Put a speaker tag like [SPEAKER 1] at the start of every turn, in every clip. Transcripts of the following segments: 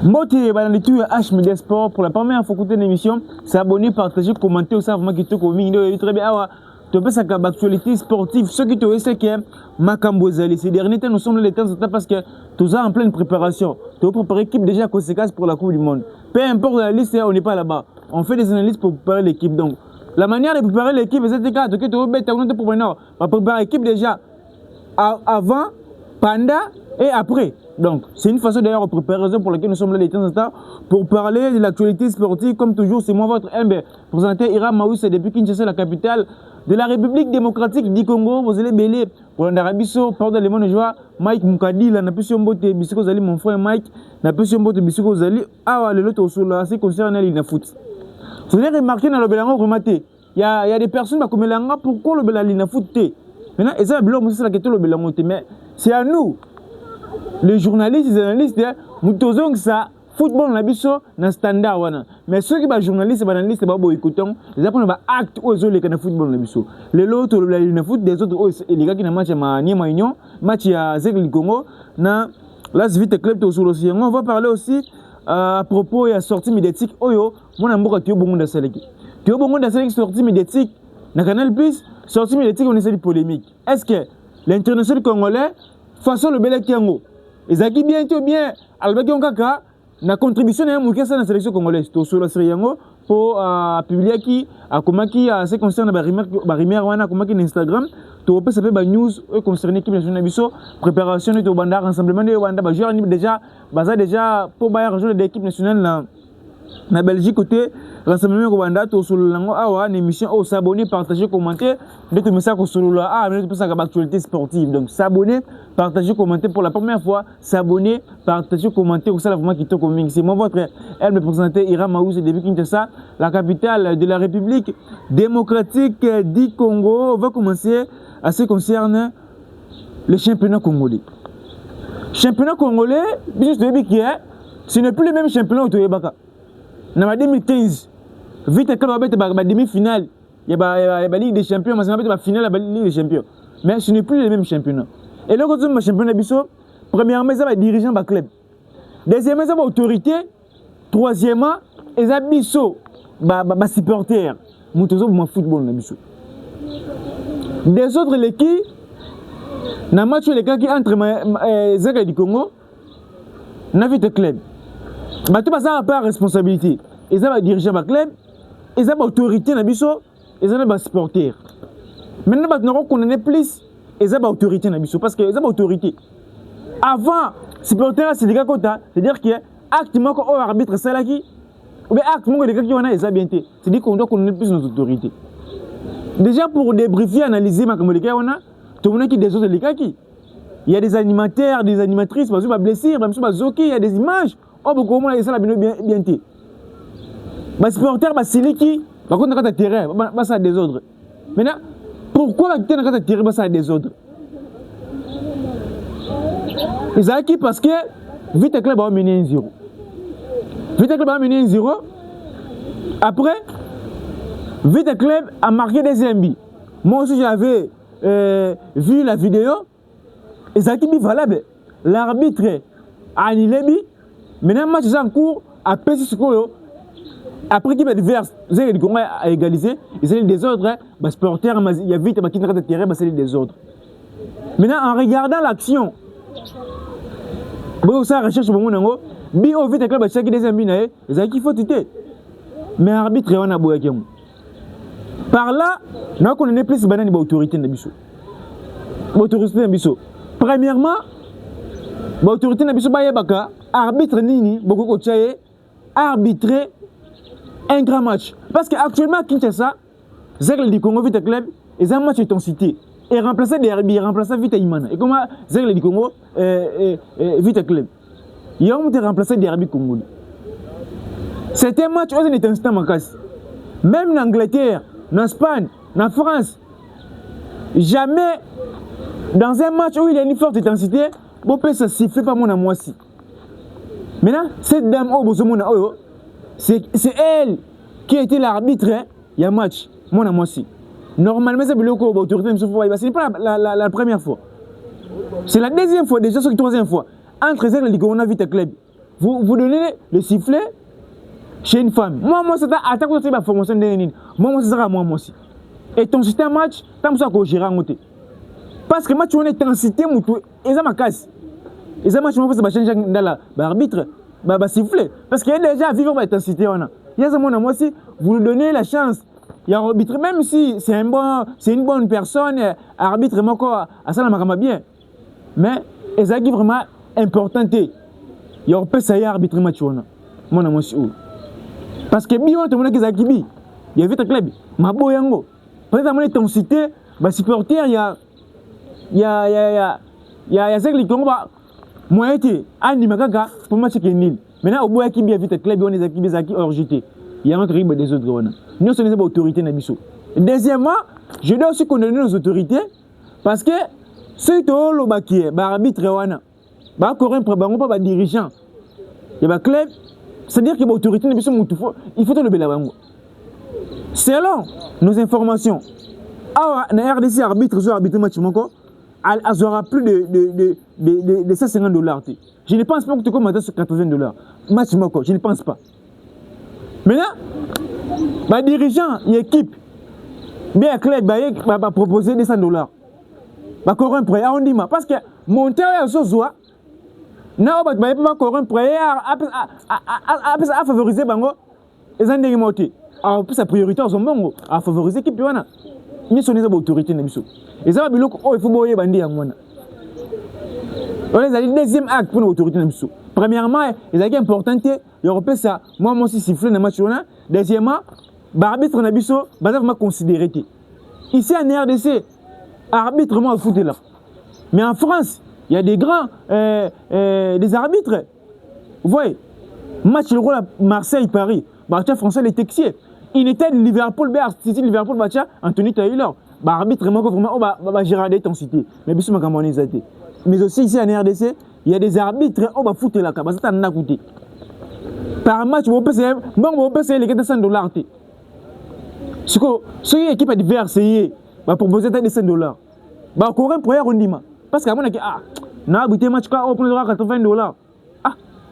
[SPEAKER 1] Moté dans les tours H Media Sport pour la première fois écouter l'émission, s'abonner, partager, commenter aussi vraiment qui te communique très bien. Tu peux ça comme actualité sportive, ce qui te c'est que Makambo Zali ces derniers temps nous sommes les temps parce que tout ça en pleine préparation. Tu peux préparer l'équipe déjà conséquences pour la Coupe du monde. Peu importe la liste, on n'est pas là-bas. On fait des analyses pour préparer l'équipe donc la manière de préparer l'équipe c'est que tu peux bête pour maintenant. On prépare l'équipe déjà avant, pendant et après. Donc, c'est une façon d'ailleurs de préparer, raison pour laquelle nous sommes là les temps en temps pour parler de l'actualité sportive. Comme toujours, c'est moi votre MB, présenté Ira Maousse depuis Kinshasa, la capitale de la République démocratique du Congo. Vous allez belé pour l'Arabie Saoudite, pardon, les mots de joie. Mike Mukadi, là, n'a plus sur mbote bisiko zali, mon frère Mike, n'a plus sur mbote bisiko zali. Ah, le lot sur là, c'est concernant l'île foot. Vous allez remarquer dans le Bélango rematé, il y a des personnes qui ont pourquoi le Bélango foot. Maintenant, et ça, c'est la question le Bélango, mais c'est à nous. Les journalistes, les analystes, nous faisons que ça, football, on a vu ça dans le standard. Mais ceux qui sont journalistes et analystes, ils vont écouter, ils vont acte aux autres qui ont football, on a vu ça. Les autres, le foot, des autres, les gars qui ont match à Niema Union, match à Zegli Congo, dans la Vite Club, on va parler aussi à propos de la sortie médiatique. Oyo, mon amour, tu es bon de celle-ci. Tu es bon de celle-ci, sortie médiatique, dans Canal Plus, sortie médiatique, on essaie de polémique. Est-ce que l'international congolais, façon le bel Kiango, et ça qui bientôt bien, Albert Kaka, la contribution à la sélection congolaise, sur la série pour publier qui, à comment qui, à ce qui concerne la comment qui Instagram, tu peux savoir news concernant l'équipe nationale Bisso, préparation de Banda, rassemblement de Banda, déjà pour rejoindre l'équipe nationale na Belgique côté rassemblement de Banda, tu sur le une émission, s'abonner, partager, commenter, de tout ça sur le mais tout ça comme actualité sportive. Donc s'abonner, partager, commenter pour la première fois, s'abonner, partager, commenter, c'est là vraiment qui te communique. C'est moi votre elle me présenter Ira Maousse depuis Kinshasa, la capitale de la République démocratique du Congo. On va commencer à ce qui concerne le championnat congolais. Championnat congolais, ce n'est plus le même championnat au Toyebaka. En 2015, vite quand on a la demi-finale, il y a la Ligue des Champions, mais c'est la finale de la Ligue des Champions. Mais ce n'est plus le même championnat. Et là, quand on a le championnat, premièrement, il y a les dirigeants du club. Deuxièmement, il y a l'autorité. Troisièmement, il y a les supporters. Nous avons le football. Des autres, les qui, dans le match qui entre Zaga du Congo, on a vu le club. Mais tout ça n'a pas de responsabilité. Ils ont les dirigeants du club, ils ont l'autorité, ils ont les supporters. Maintenant, nous connaissons plus, ils ont l'autorité, parce qu'ils ont l'autorité. Avant, supporters, c'est des gars comme ça, c'est-à-dire qu'il y a activement un arbitre, c'est là qui, ou bien activement des gars qui ont ils ont bien été. C'est-à-dire qu'on doit connaître plus nos autorités. Déjà, pour débriefer, analyser, comme les gars, on a, tout le monde qui des autres, les gars qui. Il y a des animateurs, des animatrices, par exemple, blessures, même sur il y a des images. Oh, beaucoup moins, ça bien été. Les supporters, c'est qui, par contre, on a terrain, ça a des ordres. Maintenant, pourquoi on a terrain, ça a des ordres? Ils ont acquis parce que Vite Club a mené 1-0. Vite Club a mené 1-0. Après, Vite Club a marqué des MB. Moi aussi, j'avais vu la vidéo. Ils ont acquis valable. L'arbitre a annulé. Maintenant, le match est en cours. Après, après qu'il y a adverse, vous avez dit à égaliser. Ils ont des ordres. Les supporters, il y a vite qui n'a pas de terrain, c'est des ordres. Maintenant, en regardant l'action, vous avez recherche pour moi, bio vite club chaque des amis, ils ont qu'il faut tuer. Mais l'arbitre, on a beau avec nous. Par là, nous connaissons plus de l'autorité de Bissau. L'autorité de Bissau. Premièrement, l'autorité de Bissau, arbitre Nini, beaucoup coaché, arbitrer un grand match. Parce qu'actuellement, Kinshasa, Zegli du Congo Vite Club, ils ont un match intensité. Et remplacer des arbitres, remplacer Vite Imana. Et comment Zegli du Congo Vite Club. Ils ont remplacé des arbitres congolais. C'était un match où il était instant macasse. Même en Angleterre, en Espagne, en France, jamais dans un match où il y a une forte intensité, bon, ça ne fait pas mon amour. Maintenant, cette dame, c'est elle qui a été l'arbitre, il y a un match, mon amour. Normalement, c'est l'autorité, ce n'est pas la première fois. C'est la deuxième fois, déjà, c'est la troisième fois. Entre Zerle et Corona Vite Club. vous donnez le sifflet chez une femme. Moi, c'est attaque de la formation de Nénin. Moi, c'est ça, moi aussi. Et ton système match, tant ça que gérer en côté. Parce que match, on est intensité, et ça m'a casse. Et ça, match, on peut se changer dans l'arbitre, siffler. Parce qu'il y a déjà à vivre l'intensité. Il y a ça, moi aussi, vous lui donnez la chance. Il y a un arbitre, même si c'est une bonne personne, arbitre, à ça, on bien. Mais, et ça qui est vraiment important. Il y a un peu ça, il y a arbitre match. Moi aussi. Parce que bien, tout le monde qui est il y a vite un club. Ma boyango. Peut-être que ton cité, supporter, il y a ça qui combat. Moi, été, Andy Magaga, pour moi, c'est nul. Maintenant, au bout qui bien vite un club, on est qui hors jeté. Il y a un terrible des autres. Nous sommes des autorités. Deuxièmement, je dois aussi condamner nos autorités parce que ceux qui ont le arbitre, pas dirigeant. Il y a un club. C'est-à-dire que l'autorité, il faut le bélabango. Selon nos informations, la RDC arbitre sur arbitre match, elle aura plus de $150. Je ne pense pas que tu commences sur $80. Match, je ne pense pas. Maintenant, le dirigeant, l'équipe, bien club, va proposer $100. Va corrompre, on dit parce que mon terrain est sur soi. Non, on va corrompre à favoriser bango les endings motés. Alors, sa priorité en bango à favoriser qui peut en ni son autorité n'abisso. Et ça va bien il faut boyer bandi à moi. On les a dit deuxième acte pour l'autorité n'abisso. Premièrement, les actes importants, l'Europe ça, moi aussi siffler dans match là. Deuxièmement, arbitre n'abisso, va considérer. Ici en RDC, arbitre moi foot là. Mais en France, il y a des grands des arbitres. Vous voyez, match le rôle à Marseille-Paris. Barcha français, les Texiers. Il était de Liverpool, City, Liverpool, Barcha, Anthony Taylor. Arbitre, vraiment, Gérard d'intensité. Mais bien sûr, mais aussi ici en RDC, il y a des arbitres, on va foutre la cabane, ça n'a coûté. Par match, on peut payer les $100. Ce que l'équipe adverse va proposer des $100. Encore un premier rondiment. Parce qu'à mon avis, na buté match ka on prend $80.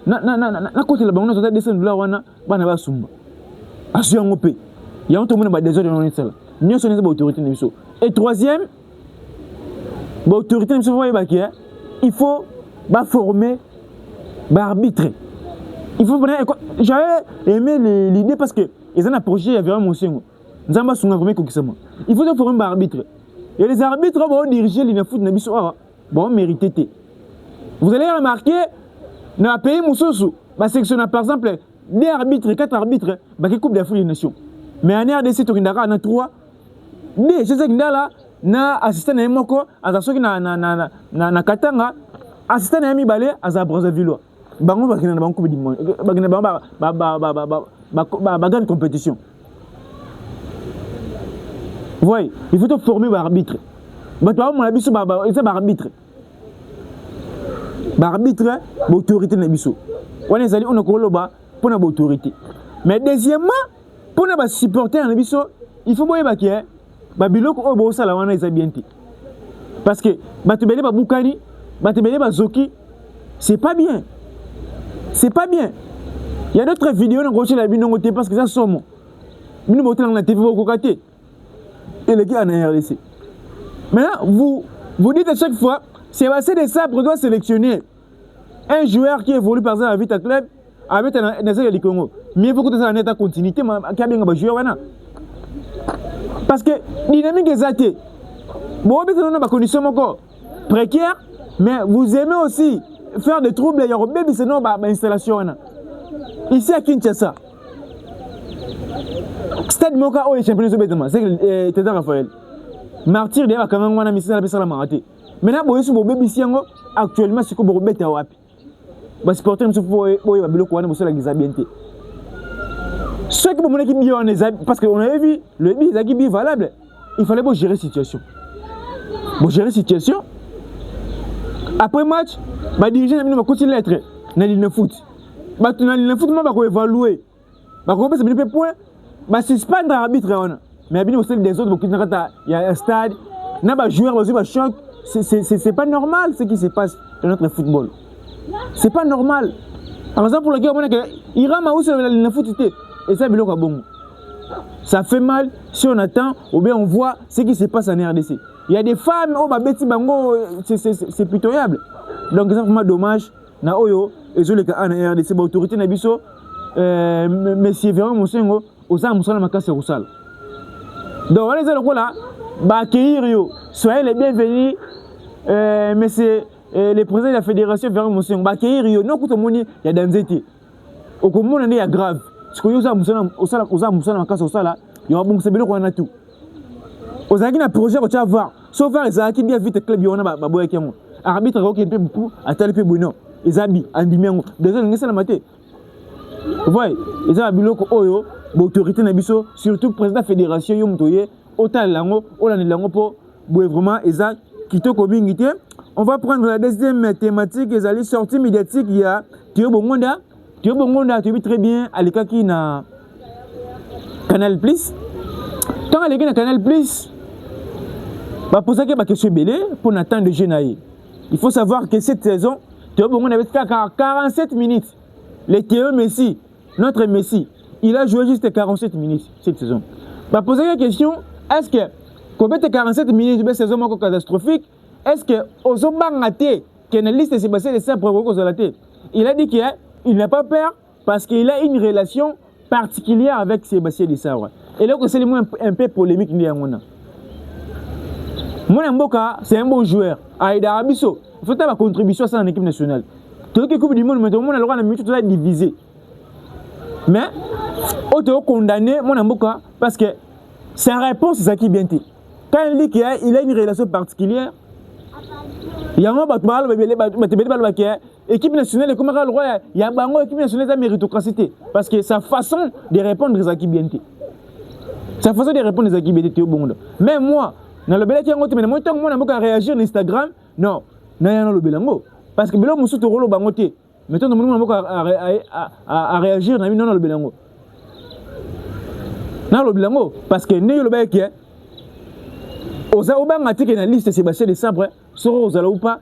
[SPEAKER 1] Na côté là on a des $100 bana ba sumba. Assurant on paye. Il y a un monde ba des autres non ça. Nous sommes des autorités niso. Et troisième, autorité niso voyez ba qui il faut former arbitre. Il faut j'avais aimé l'idée parce que ils ont approché il y avait un monsieur. Nzamba sunga comme kokisama. Il faut former arbitre. Et les arbitres vont diriger les foot na biso bon mérité. Vous allez remarquer dans le pays Moussoussou, section par exemple des arbitres, 4 arbitres, qui coupe d'Afrique des Nations. Mais en RDC, tu as 3. Des je sais que là, na assistant na moko, attention na Katanga, assistant na mi balé à Brazzaville. Bango ba kina bango coupe du monde. Ba grande compétition. Vous voyez, il faut te former l'arbitre. Mais toi, on a vu c'est l'arbitre. L'arbitre, l'autorité n'a biso. On est allé, on a coloba pour l'autorité. Mais deuxièmement, pour nous supporter un biso, il faut voir que Babylok au bossa la wana isabienti. Parce que batebele ba Bukani, batebele ba Zoki, c'est pas bien. C'est pas bien. Il y a d'autres vidéos dans la bino parce que ça somme. Nous monter dans la TV au côté. Et les gars en RDC. Maintenant, vous dites à chaque fois, Sébastien Desabre doit sélectionner un joueur qui évolue par exemple à Vita Club avec un essai du Congo. Mais il faut que ça en ait en continuité, qui a bien un joueur. Parce que dynamique est zatée. Bon, on a une condition encore précaire, mais vous aimez aussi faire des troubles. Il y a un bébé, c'est non, installation. Ici à Kinshasa. Stade Moka, oh, champion de bêtement. C'est Tata Raphaël. Martyr de quand même, on a mis ça la maraté. Maintenant, bon, ce bébé ici, actuellement, c'est comme un bébé à Wapi. Les supporters ne sont pas bien. Ceux qui m'ont dit parce qu'on avait vu le bi valable, il fallait gérer la situation. Pour gérer la situation, après match, les dirigeants va continuer à être dans le foot. Dans le foot, on va évaluer. On va faire des points. On va suspendre l'arbitre. Mais il y a des autres, il y a un stade, il y a des joueurs, il y a des chocs. C'est pas normal ce qui se passe dans notre football. C'est pas normal. Par exemple, pour lequel on a que Iran a aussi la foutité. Et ça, biloko bon. Ça fait mal si on attend ou bien on voit ce qui se passe en RDC. Il y a des femmes, oh, Beti Bango, c'est pitoyable. Donc, c'est vraiment dommage. Na oyo, et je le cas en RDC, l'autorité n'a biso, monsieur Véron Moussengo, aux armes, on a cassé au sale. Donc, on est là, accueillir yo. Soyez les bienvenus, monsieur le président de la fédération Véron Moussengo, accueillir yo. Non, tout le monde, il y a d'anxiété. Au commun, il y a grave. Parce que yo, aux armes, on a cassé au sale, il y a un bon sabino qu'on a tout. Aux armes, il y a un projet que tu vas voir. Sauf que les armes, bien vite, club, on a baboye qui ont. Arbitre, ok, peu beaucoup, à tel peu bon. Les habits, en diminuant. Déjà, on est la maté. Vous voyez, les habits locaux, oyo, l'autorité n'a biso, surtout président de la fédération, yom toye, autant lango, autant lango pour vraiment, Eza, Kito Kobingité. On va prendre la deuxième thématique, les alliés sorties médiatiques, il y a Théo Bongonda, tu vis très bien, à l'écart qui na Canal Plus. Tant à l'écart na Canal Plus, bah pour ça que bah question belé pour n'attendre de jeunes. Il faut savoir que cette saison, Théo Bongonda avait fait 47 minutes. Le Théo Messi, notre Messi, il a joué juste 47 minutes cette saison. Bah poser la question, est-ce que combien de 47 minutes de saison catastrophique, est-ce que Ozobangate, qui est une liste de Sébastien de Saint-Provoque, il a dit qu'il n'a pas peur parce qu'il a une relation particulière avec Sébastien Desabre. Et là, c'est le mot un peu polémique. Mon Mboka, c'est un bon joueur. Aïda Abisso, il faut avoir contribution à ça en équipe nationale. Tout le Coupe du Monde, mais tout le monde a le droit de diviser. Mais, on te condamné, mon Mboka, parce que sa réponse, c'est ça qui est bien dit. Quand il dit qu'il a une relation particulière, il y a un équipe nationale, comme le roi, il y a une équipe nationale de méritocratie. Parce que sa façon de répondre aux équipes bien. Sa façon de répondre aux équipes bien était au bon. Mais moi, dans le bel qui mais moi, tant que moi, je réagir sur Instagram, non, non, le belango. Parce que Belo Moussou, tu roules au bangoté. Mettons, nous à réagir dans le belango. Dans le belango. Parce que nous, le bel qui est. Aux Aobangaté qui est dans la liste de Sébastien Desabre, sera aux Ala ou pas.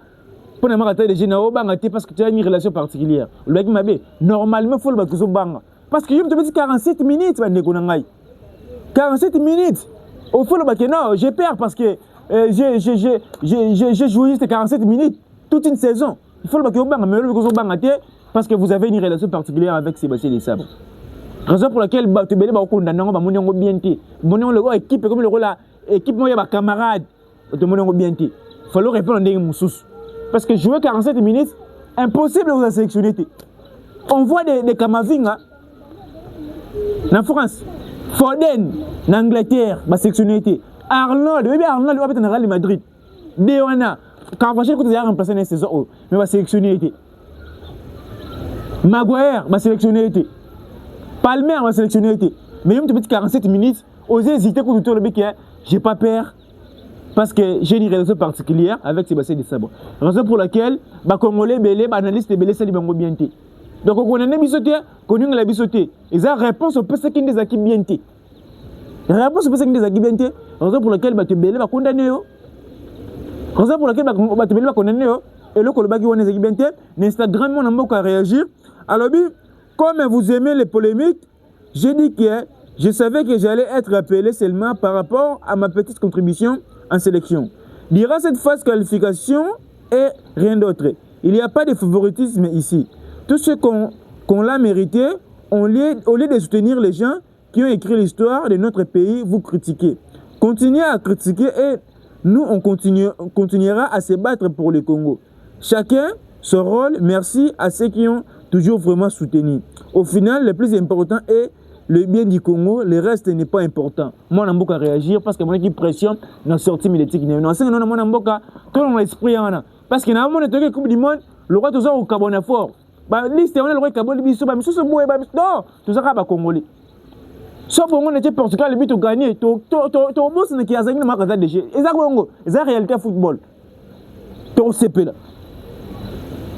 [SPEAKER 1] Pour ne pas rater les gens, parce que tu as une relation particulière. Le mec m'a dit, normalement, il faut le battre au bang. Parce que je me dis 47 minutes, 47 minutes. Au fond, le battre, non, j'ai peur parce que j'ai joué juste 47 minutes, toute une saison. Il faut le battre au bang, mais le battre parce que vous avez une relation particulière avec Sébastien Desabre. Raison pour laquelle tu es condamné, tu es bien té. Tu es équipe comme le rôle équipe, moi, il y a des camarades. Tu es bien té. Il faut répondre à des moussous. Parce que jouer 47 minutes, impossible de vous sélectionner. On voit des Kamavinga en France, Foden en Angleterre, va sélectionner. Arnold, Arnold va être dans le Real Madrid. Dewana, Carvajal, quand il a remplacé dans la saison, mais va sélectionner. Maguire va sélectionner. Palmer va sélectionner. Mais même tu peux 47 minutes, oser hésiter contre tout le mec, j'ai pas peur. Parce que j'ai une relation particulière avec Sébastien Desabre. Raison pour laquelle, les Congolais, les analystes, les Sali Bango bien té. Donc, on a un bisoté, on a un bisoté. Ils ont réponse au PC qui des équipes bien té. Réponse au PC qui des équipes bien té. Raison pour laquelle, tu belé va condamner. Raison pour laquelle, tu belé va condamner. Et le Kolobaki on des équipes bien té. Instagram, on a beaucoup à réagir. Alors, comme vous aimez les polémiques, j'ai dit que je savais que j'allais être appelé seulement par rapport à ma petite contribution en sélection. Durant cette phase qualification et rien d'autre. Il n'y a pas de favoritisme ici. Tout ce qu'on l'a mérité, au lieu de soutenir les gens qui ont écrit l'histoire de notre pays, vous critiquez. Continuez à critiquer et nous, on continuera à se battre pour le Congo. Chacun son rôle, merci à ceux qui ont toujours vraiment soutenu. Au final, le plus important est le bien du Congo, le reste n'est pas important. Moi, je n'ai réagir parce que mon équipe pressionne dans la sortie médiatique. Non, c'est que mon amboka, tout mon esprit en parce que dans la Coupe du Monde, le roi tout ça au Cabona fort. Bah liste on a le roi Cabona biso ba miso boye ba non, tout ça ba congolais. Sauf on était Portugal le but gagner, to boss ne qui a zangina makaza de jeu. Eza Congo, eza réalité football. To CP là.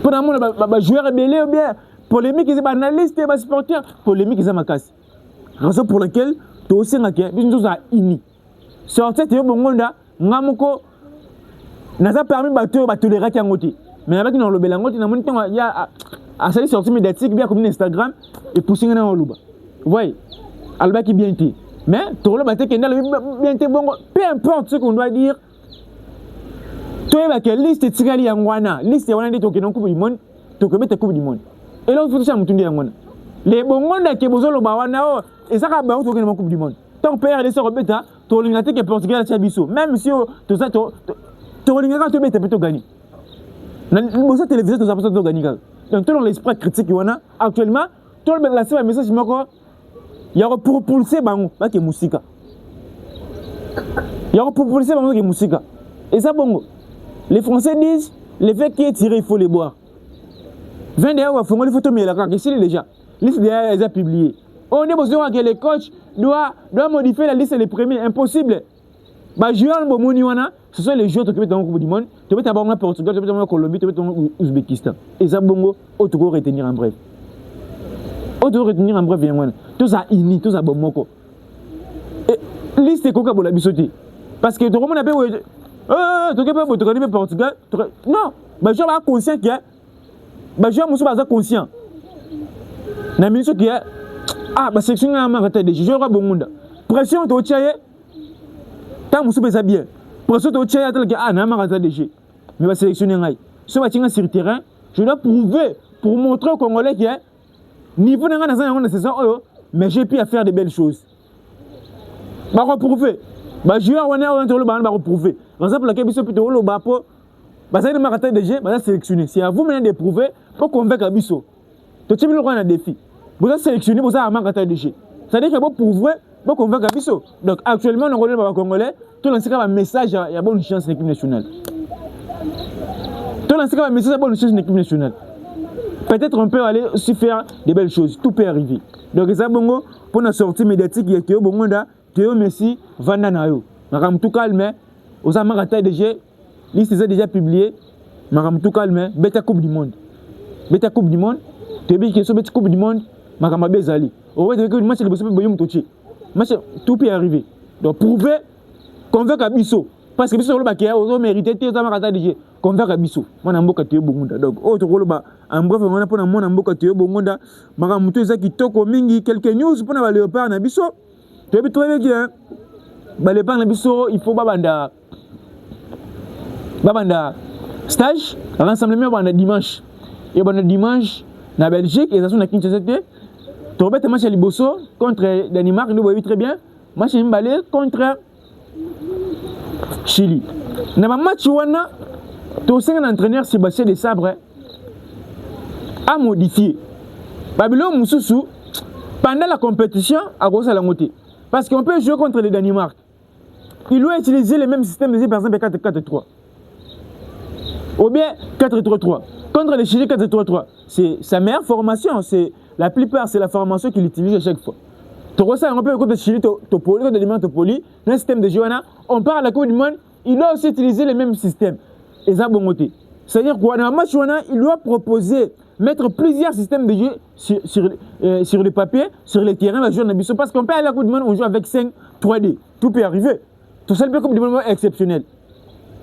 [SPEAKER 1] Pour mon ba joueur belé ou bien polémique ils ba analyste ba supporter, polémique ils makasi. Raison pour laquelle tu aussi ngake biso za ini. Sortir te bongonda ngamuko naza permis ba tolérer ki ngoti. Mais avec dans le belango tu na moni ya à sa sortie médiatique bien comme Instagram et pousser dans Oluba. Vous voyez, Alba qui bien été. Mais tout le monde bien été bon, peu importe ce qu'on doit dire. Toi, il y a une liste de Tigali Yangwana, liste de Wana de Tokenon Coupe du Monde, Tokebe Coupe du Monde. Et là, il faut que ça me tourne Yangwana. Les bons mondes qui besoin de Bawana, et ça va bien Tokenon Coupe du Monde. Tant père de ce rebeta, tu as que Portugal a Bisso. Même si tu as tu as gagné. Dans la télévision, tu as gagné. Donc, tout l'esprit critique, actuellement, tout le monde a un message, il y a propulsé Bango, qui est musique. Il y a propulsé Bango qui est musique. Et ça, bon, les Français disent, les faits qui est tiré, il faut les boire. 20 d'ailleurs, il faut les photos, mais la carte, c'est déjà. Liste d'ailleurs, elle a publié. On est besoin que les coachs doivent modifier la liste des premiers. Impossible. Bah, joueurs ce sont les joueurs qui sont au Coupe du Monde. Tu peux t'avoir au Portugal, tu peux t'avoir au Colombie, tu peux t'avoir au Ouzbékistan. Et ça, bon, tu peux retenir en bref. Tu peux retenir en bref, tout ça ini, tout ça bon moko. Et liste est coca pour la bisoté. Parce que tout le monde a fait. Tu connais le Portugal. Non, bah, je suis conscient qu'il y a. Bah, je suis conscient. La ministre qui est. Ah, bah, section à ma tête, je joue à bon monde. Pression, tu as tiré. Tant que vous bien. Pression, tu as tiré. Ah, n'a pas de mais va sélectionner un. Ce matin sur le terrain, je dois prouver pour montrer aux Congolais qu'il y a niveau de mais j'ai pu faire de belles choses. Bah, reprouver. Bah, joueur, on est en train de reprouver. Par exemple, la Kébiso plutôt le Bapo, bah, ça m'a raté de jeu, bah, sélectionner. C'est à vous maintenant de prouver pour convaincre Abisso. Tu as le un défi. Vous avez sélectionné, vous avez un raté de jeu. C'est-à-dire qu'il faut prouver pour convaincre Abisso. Donc, actuellement, on regarde les Congolais, tout le monde a un message, il y a bonne chance de l'équipe nationale. Tout le monde a un message, il y a bonne chance de l'équipe nationale. Peut-être on peut aller aussi faire des belles choses. Tout peut arriver. Donc, ça, bongo, pour la sortie médiatique, il y a Théo Bongonda, Théo Messi, Vandanayo. Madame tout calme, aux Amaratas déjà, liste est déjà publiée. Madame tout calme, Beta Coupe du Monde. Beta Coupe du Monde, tu as dit que Beta Coupe du Monde, Madame Bezali. Au fait, le match est le tout peut arriver. Donc, prouver, convaincre Abisso. Parce que Abisso, on mérité, tu as Amaratas déjà. Convaincre Abisso. Moi, je suis Théo Bongonda. Donc, autre rôle, en bref, on a pour moi, je suis Théo Bongonda. Madame tout ça qui toque au mingi, quelques news pour le léopard Abisso. Tu as vu très bien. Le pan Abisso, il faut babanda stage, rassemblement babanda dimanche. Et babanda dimanche, na Belgique, et ça sont na Kinshasa. Tu as match à Liboso contre Danemark, nous voyons très bien. Match à Mbalé contre Chili. Dans le match, tu as un entraîneur Sébastien Desabre a modifié. Babylone Moussoussou, pendant la compétition, à cause de la montée. Parce qu'on peut jouer contre le Danemark. Il doit utiliser le même système de par exemple 4-4-3. Ou bien 4-3-3. Contre le Chili 4-3-3. C'est sa meilleure formation. La plupart, c'est la formation qu'il utilise à chaque fois. Tu vois ça, on peut contre le Chili, Topoli, contre le Danemark, Topoli, dans le système de Johanna, on part à la Coupe du Monde, il doit aussi utiliser le même système. Et ça, bon côté. C'est-à-dire qu'au match Johanna, il doit proposer, mettre plusieurs systèmes de jeu sur le papier, sur le terrain, la journée. Parce qu'on peut aller à la Coupe du Monde, on joue avec 5 3D. Tout peut arriver. Tout ça, le Coupe du Monde est exceptionnel.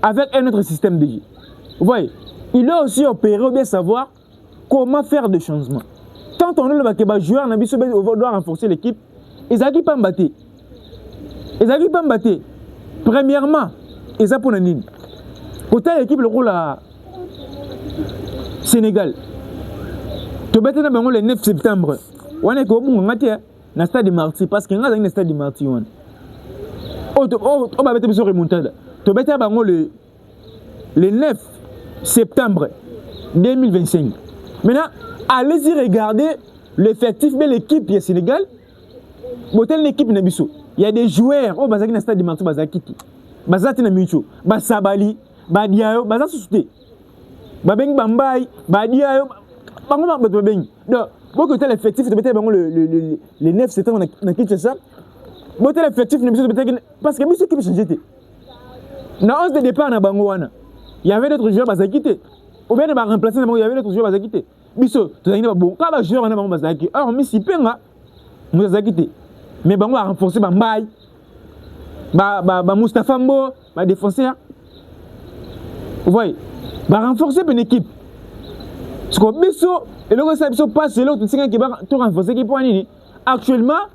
[SPEAKER 1] Avec un autre système de jeu. Vous voyez, il doit aussi opérer ou bien savoir comment faire des changements. Tant on a le joueur, on doit renforcer l'équipe. Ils n'arrivent pas à me battre. Premièrement, ils ont pour la ligne. Côté l'équipe, le rôle à Sénégal. Tu vas le 9 septembre. On est comme on dans le stade de Marty. Parce qu'il y a un stade de Marty. On va mettre sur remontada. Tu vas le 9 septembre 2025. Maintenant, allez-y regarder l'effectif de l'équipe du Sénégal. L'équipe Nabiso. Il y a des joueurs au Bazaki dans le stade de Marty. Bazakiti. Bazati Namicho. Basabali. Badiayo. Bazasouté. Babeng Bambay. Badiayo. Donc, beaucoup de l'effectif, le 9 septembre, on a quitté ça. Beaucoup de l'effectif, parce que monsieur qui peut changer. Dans 11 de départ, il y avait d'autres joueurs qui ont quitté. Ou bien, il y avait d'autres joueurs qui ont quitté. Bisso, tu as dit, bon, quand les joueurs ont quitté, alors, mais si penga, nous avons quitté. Mais on va renforcer Bambay, Moustapha Mbo, défenseur. Vous voyez, on va renforcer une équipe. Ce qu'on biso et le ça biso passe l'autre c'est qui va tout renforcer qui point nini. Actuellement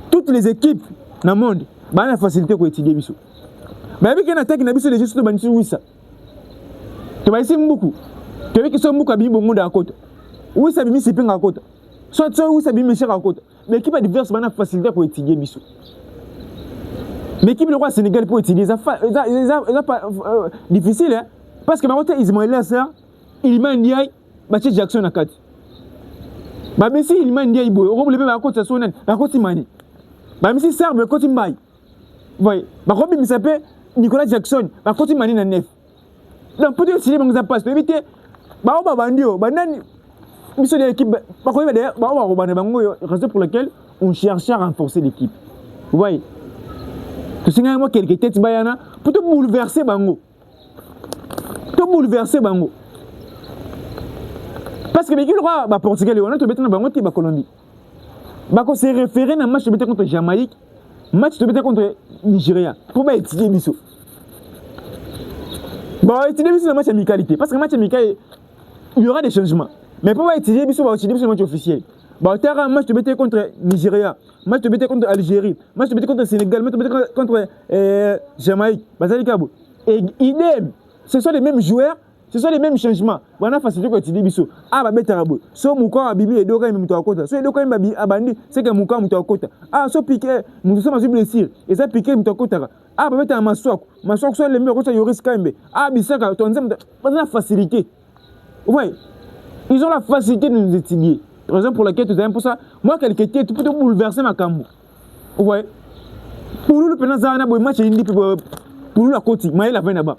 [SPEAKER 1] toutes les équipes dans le monde ba na facilité ko étudier biso. Mais avec une attaque na biso les gestes de bantu oui ça. Tu vas essayer beaucoup. Tu veux que ça beaucoup abi bongo dans côté. Oui ça bimi sipinga côté. Soit ça oui ça bimi cher à côté. Mais l'équipe adverse ba na facilité ko étudier biso. Mais l'équipe le roi Sénégal pour étudier ça pas difficile hein parce que ma côté Ismaël ça il m'a dit Mathieu Jackson à 4. Bah mais si il m'a dit il boy, on le met à côté ça à côté mani. Bah mais si ça me côté mbaï. Voyez, bah Robin il s'appelle Nicolas Jackson, bah côté mani na 9. Donc pour dire si les ça passe, éviter bah on va bandio, bah nan mission de l'équipe bah quoi d'ailleurs, bah on va bango raison pour laquelle on cherche à renforcer l'équipe. Vous voyez. Tu sais moi quelques têtes bayana pour te bouleverser bango. Te bouleverser bango. Parce que l'équipe roi bah Portugal on a tout bêtement bango qui ba Colombie. Bah qu'on s'est référé dans match de contre Jamaïque, match de contre Nigeria pour ba étudier biso. Bah étudier biso dans match amicalité parce que match amical il y aura des changements. Mais pour ba étudier biso ba étudier biso match officiel. Bah tu as un match de contre Nigeria, match de contre Algérie, match de contre Sénégal, match de contre Jamaïque, bah ça dit Cabo. Et idem, ce sont les mêmes joueurs. Ce sont les mêmes changements. On a facilité quand tu dis biso. Ah bah bête arabo. So muka abimi et doka muto akota. So doka mbabi abandi, c'est que muka muto akota. Ah so piqué, muto sama blessure. Et ça piqué muto akota. Ah bah bête maswak. Maswak so les meilleurs kota yoris kambe. Ah bisaka tonzem. On a facilité. Ouais. Ils ont la facilité de nous étudier. Raison pour laquelle tu as pour ça. Moi quelque chose tu peux te bouleverser ma cambo. Ouais. Pour nous le penazana boy match indi pour nous la côte. Maïla la fin là-bas.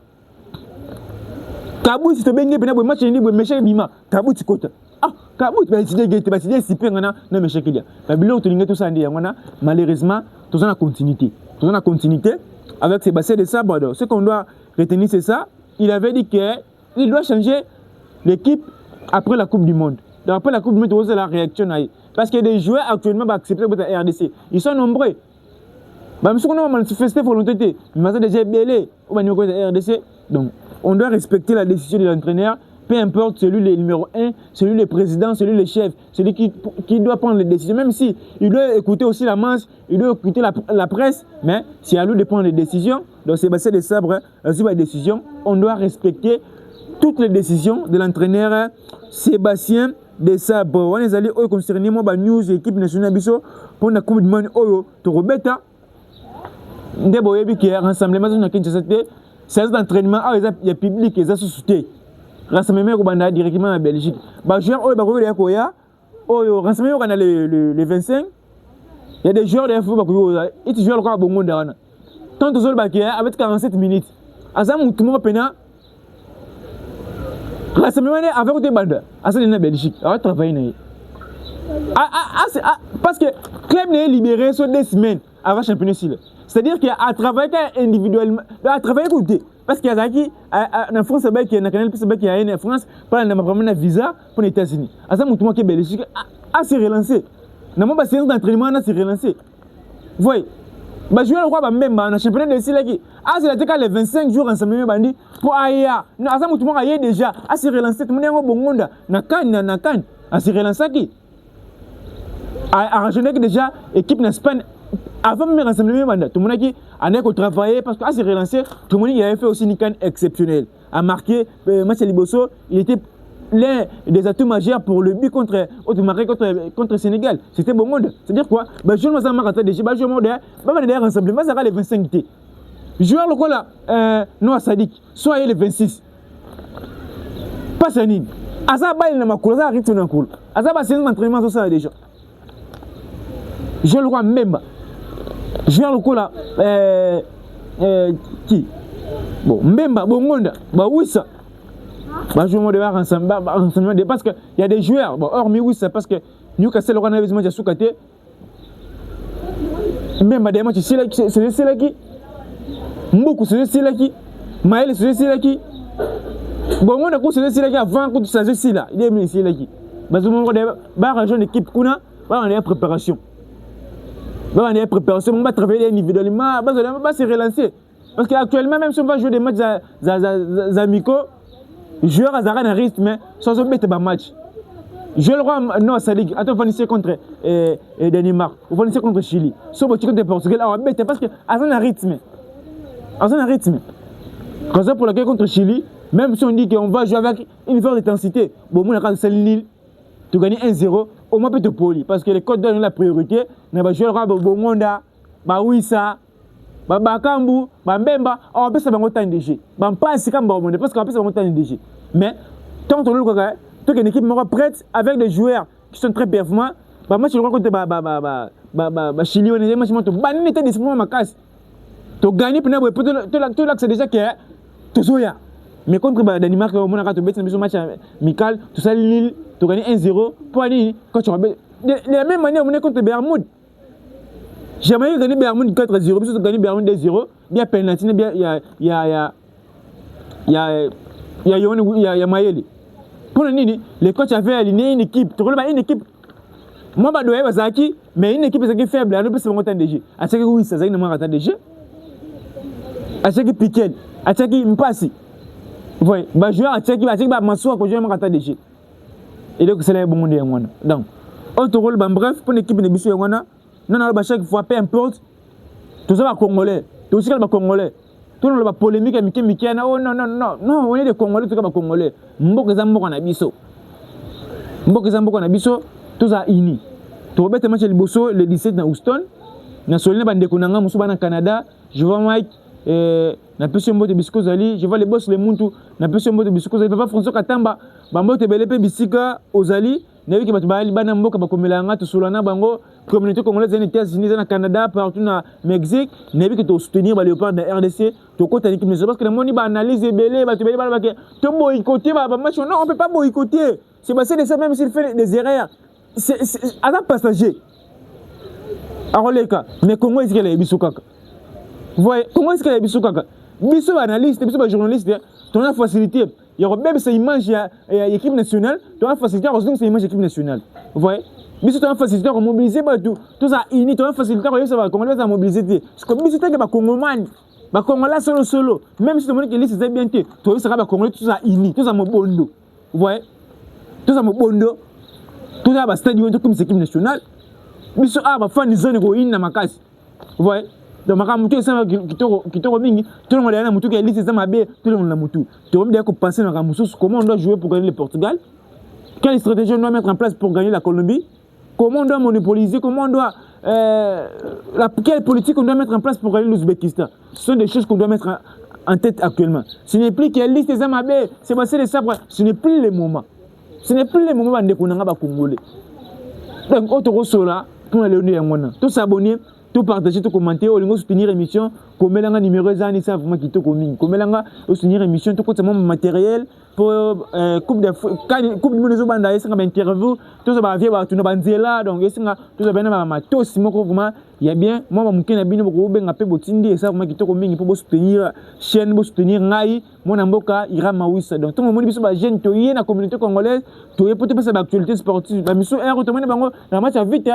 [SPEAKER 1] Kabou si tu bengue pena bo match ni bo méchant bima kabou ti kota ah kabou ba ti gete ba ti si penga na méchant kilia ba bilo to linga tout ça ndi ngona malheureusement tous en continuité avec Sébastien de Sabado. Ce qu'on doit retenir c'est ça, il avait dit que il doit changer l'équipe après la Coupe du monde. Donc après la Coupe du monde c'est la réaction parce que des joueurs actuellement va accepter la RDC, ils sont nombreux. Bah monsieur on a manifesté volonté mais ça déjà belé au niveau de la RDC. Donc on doit respecter la décision de l'entraîneur, peu importe celui le numéro 1, celui le président, celui le chef, celui qui doit prendre les décisions, même si il doit écouter aussi la manche, il doit écouter la presse, mais c'est à lui de prendre les décisions. Donc Sébastien de Sabre, sur la décision, on doit respecter toutes les décisions de l'entraîneur Sébastien de Sabre. On est allé au concerné moi ba news équipe nationale biso pour la Coupe du monde oyo to robeta. Ndebo yebi qui rassemblement na Kinshasa. C'est d'entraînement, il y a public, ils ont soutenu. Rassemblement directement en Belgique. Bah, joueurs, rassemblement le 25. Il y a des joueurs de football qui jouent encore au monde. Tant de autres avec 47 minutes. À ça, tout le monde pena. Rassemblement avec des bandes. À ça, il y a en Belgique. On va travailler. Parce que le club est libéré sur 2 semaines avant le championnat. C'est-à-dire qu'il y a à travailler individuellement, à travailler côté. Parce qu'il y a qui en France, il y a un canal qui a en France, pas un visa pour les États-Unis. À ça, tout le monde qui est Belgique a se relancé. Dans mon séance d'entraînement, on a se relancé. Vous voyez, je vais le voir même dans le championnat de Silaki. Ah, c'est la les 25 jours ensemble, bandi pour Aya. À ça, tout le monde a déjà à se relancer. Tout le monde est au bon monde. Nakan, à se relancer qui a raisonné que déjà, l'équipe d'Espagne. Avant de me rassembler, tout le monde qui a travaillé parce que s'est relancé, tout le monde avait fait aussi une canne exceptionnelle. A marqué Mathieu Liboso, il était l'un des atouts majeurs pour le but contre le Sénégal. C'était bon monde. C'est-à-dire quoi? Je ne sais pas si je vais jouer rassemblement, ça va les 25 t. Joueur le là, Noah Sadik, soit les 26. Pas Sanine. Asa bail na makula, ça arrive tout d'un coup. Asa ba c'est un entraînement sur ça déjà. Je le vois même. Je viens le coup là, qui bon, Mbemba, bon monde, bah oui ça. Bah je me démarre ensemble, parce que il y a des joueurs, bon hormis oui ça parce que Newcastle on a besoin de soukate. Mbemba des matchs c'est là qui, Mboukou c'est là qui, Maël c'est là qui. Bon moi d'accord c'est là qui avant que ça c'est là, il est venu c'est là qui. Bah je me démarre, bah rejoindre l'équipe kuna, bah on est en préparation. On est préparation, on va travailler individuellement, on va se relancer. Parce qu'actuellement, même si on va jouer des matchs amicaux, joueur azara na rythme sans bête ba match. Je le roi non Sadik, attends finissez contre Danemark, vous finissez contre Chili. So bo contre Portugal, ah bête parce que azana rythme. Azana rythme. Comme ça pour la guerre contre Chili, même si on dit qu'on va jouer avec une forte intensité, bon mon cas c'est Lille. Tu gagnes 1-0, au moins peut te poli parce que les codes donnent la priorité, na ba joueur ba Monda, ba Wissa, ba Bakambu, ba Mbemba, on peut ça ba ngota ndg. Ba passe comme ba Monda parce qu'on peut ça ngota ndg. Mais tant on le regarde toute une équipe prête avec des joueurs qui sont très performants. Bah moi je le contre Chili on est match to ban était discipline ma casse. Tu gagnes pour tout l'axe déjà que tu soya. Mais contre Danemark on a raté un match amical, tout ça Lille, tu gagnes 1-0 pour aller quand tu de la même manière on est contre Bermude. Jamais gagné Bermude 4-0, puis tu gagnes Bermude 2-0, bien penalty bien il y a Mayele. Pour les coachs avaient aligné une équipe. Tu vois, une équipe. Moi, je dois être mais une équipe est faible. Elle ne peut pas se monter de jeu. À chaque oui, ça ne peut pas de jeu. À chaque piquet, à chaque impasse. Vous voyez, les joueurs, à chaque massoua, que je vais de jeu. Et donc, c'est là bon monde. Donc, autre rôle, bref, pour une équipe de Bissou, non, chaque fois, peu importe, tout ça va Congolais. Tout ça va Congolais. Tout le monde va polémique avec Mickey. Oh non, on est des Congolais, tout le monde Congolais. Mbok Zambo na biso. Mbok Zambo na biso, tout ça ini. Tu vas match le bosso le 17 na Houston. Na solina bande konanga musu bana Canada. Je vois Mike na pesio mbote bisiko zali, je vois les boss le muntu na pesio mbote bisiko zali. Papa François Katamba, ba mbote belepe bisika ozali. Na wiki batu bali bana mboka bakomelanga to solana bango communauté congolaise na États-Unis na Canada partout na Mexique. Na wiki to soutenir ba léopard na RDC. To kota l'équipe nationale parce que le monde ba analyse belé batu belé ba to boycotter ba match. Non, on peut pas boycotter. C'est passé de ça même s'il fait des erreurs. C'est à la passager. Alors les cas, mais comment est-ce qu'elle est bisukaka? Vous voyez, comment est-ce qu'elle est bisukaka? Bisou analyste, bisou journaliste, tu as facilité. Il y a même ces images il y a équipe nationale, tu as facilité à rejoindre ces images équipe nationale. Vous voyez? Bisou tu as facilité à mobiliser tout ça ini, tu as facilité à ça va comment ça mobiliser. Parce que bisou tu as congolais, ba congolais solo. Même si le monde qui lit c'est bien tu as ça va congolais tout ça ini, tout ça mobondo. Vous voyez? Tout ça mobondo. Tout ça va stadium comme c'est équipe nationale. Bisou ba fan zone go in na makasi. Vous voyez? Donc ma mutu ça kitoko mingi, tout le monde est na mutu qui lit c'est ça mabe, tout le monde na mutu. Tu vas me dire que penser na mutu comment on doit jouer pour gagner le Portugal? Quelle stratégie on doit mettre en place pour gagner la Colombie? Comment on doit monopoliser? Comment on doit quelle politique on doit mettre en place pour gagner l'Ouzbékistan? Ce sont des choses qu'on doit mettre en tête actuellement. Ce n'est plus qu'elle liste des amabe, c'est passé les sabres, ce n'est plus le moment. Ce n'est plus le moment de konanga ba congolais. Donc autre sola pour aller au Yangwana. Tout s'abonner, tout partager, tout commenter, au lingo soutenir l'émission, comme l'anga numéro zani ça vraiment qui te commune. Comme l'anga soutenir l'émission, tout côté matériel pour coupe du monde zo banda ça ba interview, tout ça ba via ba tuna banzela donc ça tout ça bana ma tosi moko vraiment il y a bien moi ba mukena bino ko benga pe botindi ça vraiment qui te commune pour soutenir chaîne, pour soutenir ngai mon amboka ira mawisa. Donc tout le monde biso ba jeune to yé na communauté congolaise, to yé peut-être ça actualité sportive, ba mission air to mona bango na match vite.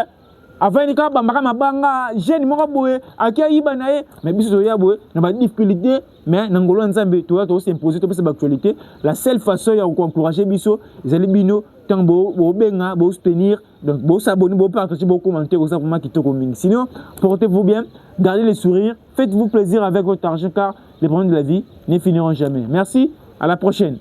[SPEAKER 1] Avant il y a mabanga jeune moko boye akia yiba nae mais biso ya boye na ba difficulté mais nangolo nzambe to aussi imposer to cette actualité. La seule façon ya encourager biso ezali bino tango bo benga bo soutenir donc bo s'abonner bo partager bo commenter ça vraiment qui te communique. Sinon portez-vous bien, gardez le sourire, faites-vous plaisir avec votre argent car les problèmes de la vie ne finiront jamais. Merci, à la prochaine.